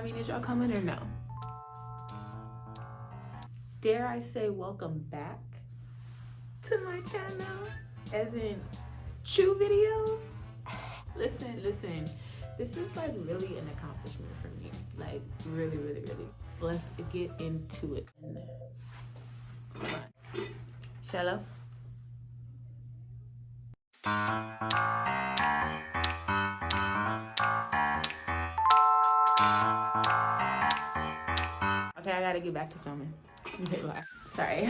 mean, is y'all coming or no? Dare I say welcome back to my channel, as in Chew videos? Listen, this is like really an accomplishment for me. Like really. Let's get into it. Shallow. Okay, I gotta get back to filming. Sorry.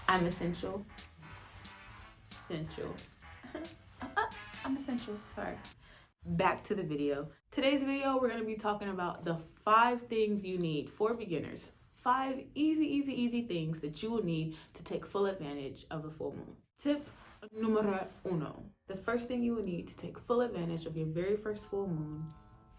I'm essential. I'm essential, sorry. Back to the video. Today's video, we're gonna be talking about the 5 things you need for beginners. 5 easy things that you will need to take full advantage of the full moon. Tip numero uno. The first thing you will need to take full advantage of your very first full moon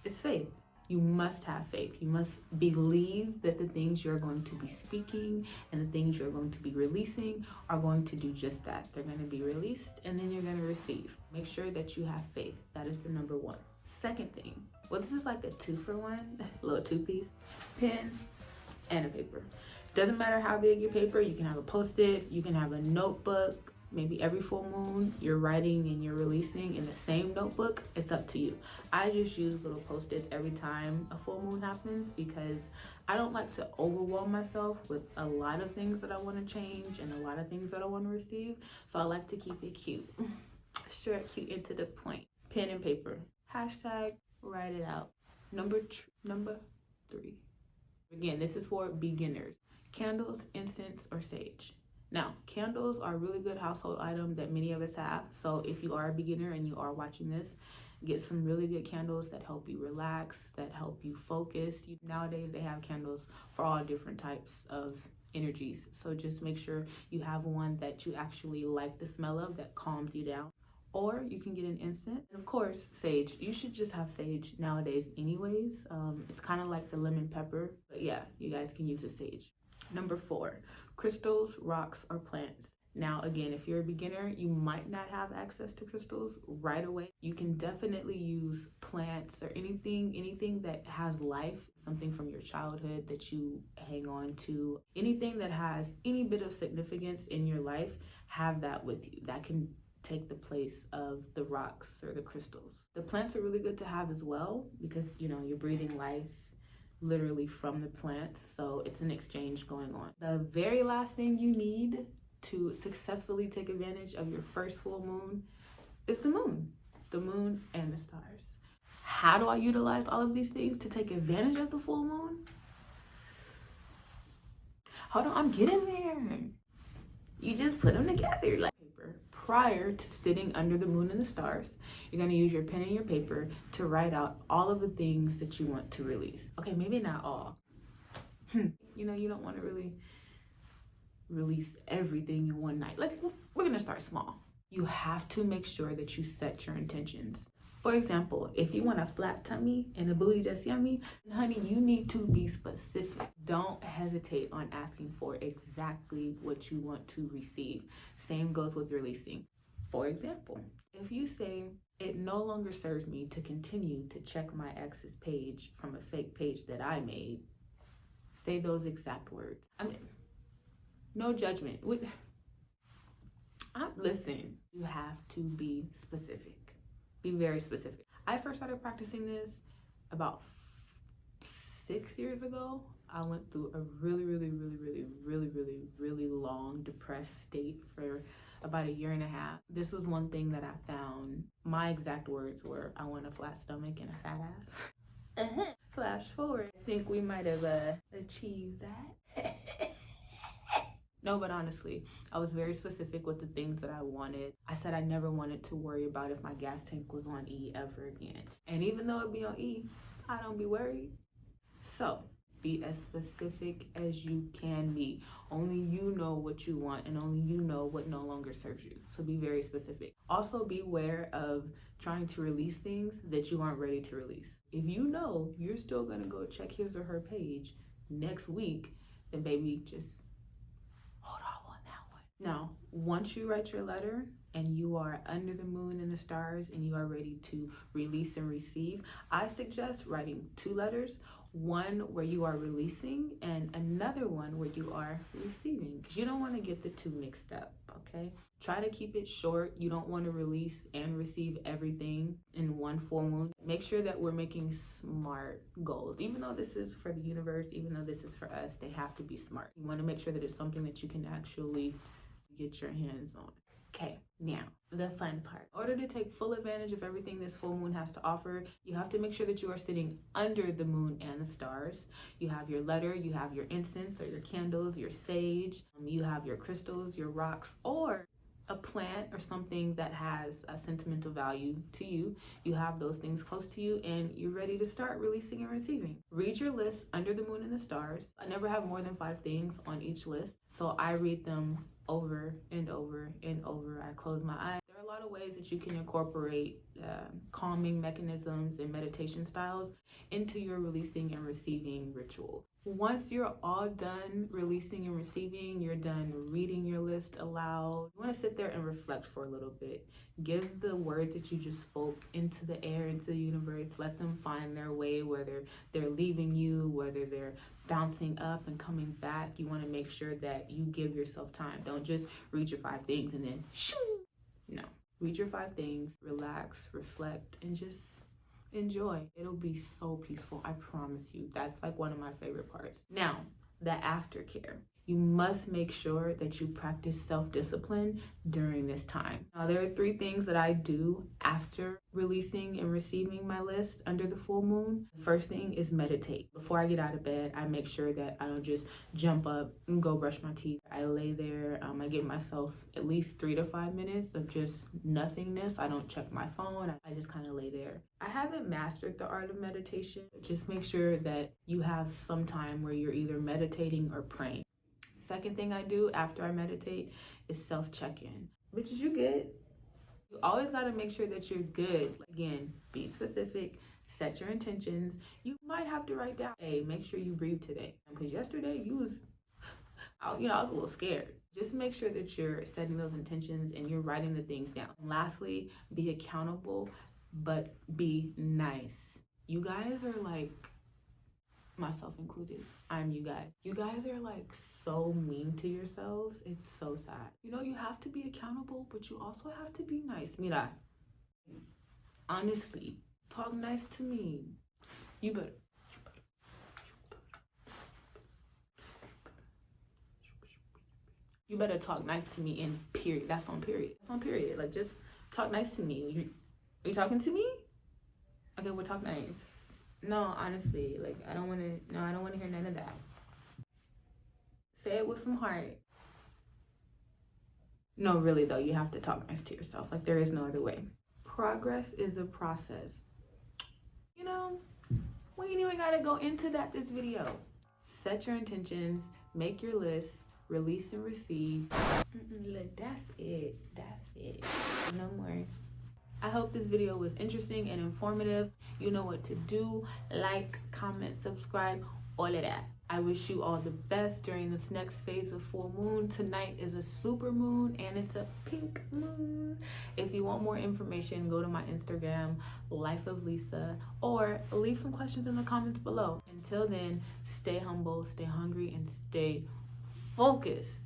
is faith. You must have faith. You must believe that the things you're going to be speaking and the things you're going to be releasing are going to do just that. They're going to be released and then you're going to receive. Make sure that you have faith. That is the number 1. Second thing, well, this is like a 2-for-1, little 2-piece, pen and a paper. Doesn't matter how big your paper, you can have a Post-it, you can have a notebook. Maybe every full moon you're writing and you're releasing in the same notebook. It's up to you. I just use little Post-its every time a full moon happens because I don't like to overwhelm myself with a lot of things that I want to change and a lot of things that I want to receive. So I like to keep it cute. Short, cute, and to the point. Pen and paper. Hashtag write it out. Number 3. Again, this is for beginners. Candles, incense, or sage. Now, candles are a really good household item that many of us have. So if you are a beginner and you are watching this, get some really good candles that help you relax, that help you focus. Nowadays, they have candles for all different types of energies. So just make sure you have one that you actually like the smell of, that calms you down. Or you can get an incense. And of course, sage. You should just have sage nowadays anyways. It's kind of like the lemon pepper. But yeah, you guys can use the sage. Number 4, crystals, rocks, or plants. Now, again, if you're a beginner, you might not have access to crystals right away. You can definitely use plants or anything that has life, something from your childhood that you hang on to. Anything that has any bit of significance in your life, have that with you. That can take the place of the rocks or the crystals. The plants are really good to have as well because, you know, you're breathing life literally from the plants, so it's an exchange going on. The very last thing you need to successfully take advantage of your first full moon is the moon and the stars. How do I utilize all of these things to take advantage of the full moon? Hold on, I'm getting there. You just put them together like paper. Prior to sitting under the moon and the stars, you're going to use your pen and your paper to write out all of the things that you want to release. Okay, maybe not all. You know, you don't want to really release everything in one night. We're going to start small. You have to make sure that you set your intentions. For example, if you want a flat tummy and a booty that's yummy, honey, you need to be specific. Don't hesitate on asking for exactly what you want to receive. Same goes with releasing. For example, if you say, it no longer serves me to continue to check my ex's page from a fake page that I made, say those exact words. I mean, no judgment. Listen, you have to be specific. Be very specific. I first started practicing this about 6 years ago. I went through a really long depressed state for about 1.5 years. This was one thing that I found. My exact words were, I want a flat stomach and a fat ass. Flash forward, I think we might have achieved that. No, but honestly, I was very specific with the things that I wanted. I said I never wanted to worry about if my gas tank was on E ever again. And even though it be on E, I don't be worried. So be as specific as you can be. Only you know what you want and only you know what no longer serves you. So be very specific. Also be aware of trying to release things that you aren't ready to release. If you know you're still gonna go check his or her page next week, then baby, just hold off on that one. Now, once you write your letter and you are under the moon and the stars and you are ready to release and receive, I suggest writing 2 letters one where you are releasing and another one where you are receiving, because you don't want to get the two mixed up, okay? Try to keep it short. You don't want to release and receive everything in one full moon. Make sure that we're making smart goals. Even though this is for the universe, even though this is for us, they have to be smart. You want to make sure that it's something that you can actually get your hands on. Okay, now the fun part. In order to take full advantage of everything this full moon has to offer, you have to make sure that you are sitting under the moon and the stars. You have your letter, you have your incense or your candles, your sage, you have your crystals, your rocks, or a plant or something that has a sentimental value to you. You have those things close to you and you're ready to start releasing and receiving. Read your list under the moon and the stars. I never have more than 5 things on each list, so I read them over and over and over. I close my eyes. There are a lot of ways that you can incorporate calming mechanisms and meditation styles into your releasing and receiving ritual. Once you're all done releasing and receiving, you're done reading your list aloud, you want to sit there and reflect for a little bit. Give the words that you just spoke into the air, into the universe. Let them find their way, whether they're leaving you, whether they're bouncing up and coming back. You want to make sure that you give yourself time. Don't just read your 5 things and then shoo. No, read your 5 things, relax, reflect, and just enjoy. It'll be so peaceful, I promise you. That's like one of my favorite parts. Now, the aftercare. You must make sure that you practice self-discipline during this time. Now, there are 3 things that I do after releasing and receiving my list under the full moon. The first thing is meditate. Before I get out of bed, I make sure that I don't just jump up and go brush my teeth. I lay there, I give myself at least 3 to 5 minutes of just nothingness. I don't check my phone. I just kind of lay there. I haven't mastered the art of meditation. Just make sure that you have some time where you're either meditating or praying. Second thing I do after I meditate is self-check-in. Bitches, you good? You always got to make sure that you're good. Again, be specific, set your intentions. You might have to write down, hey, make sure you breathe today. Because yesterday I was a little scared. Just make sure that you're setting those intentions and you're writing the things down. And lastly, be accountable, but be nice. You guys are like, myself included, I'm you guys. You guys are like so mean to yourselves. It's so sad. You know, you have to be accountable, but you also have to be nice. Mira, honestly, talk nice to me. You better. You better talk nice to me, and period. That's on period. That's on period. Like, just talk nice to me. Are you talking to me? Okay, we'll talk nice. No, honestly, like, I don't want to hear none of that. Say it with some heart. No, really though, you have to talk nice to yourself. Like, there is no other way. Progress is a process. You know, we ain't even gotta go into that this video. Set your intentions, make your list, release and receive. Look, that's it. That's it. No more. I hope this video was interesting and informative. You know what to do. Like, comment, subscribe, all of that. I wish you all the best during this next phase of full moon. Tonight is a super moon and it's a pink moon. If you want more information, go to my Instagram, Life of Lisa, or leave some questions in the comments below. Until then, stay humble, stay hungry, and stay focused.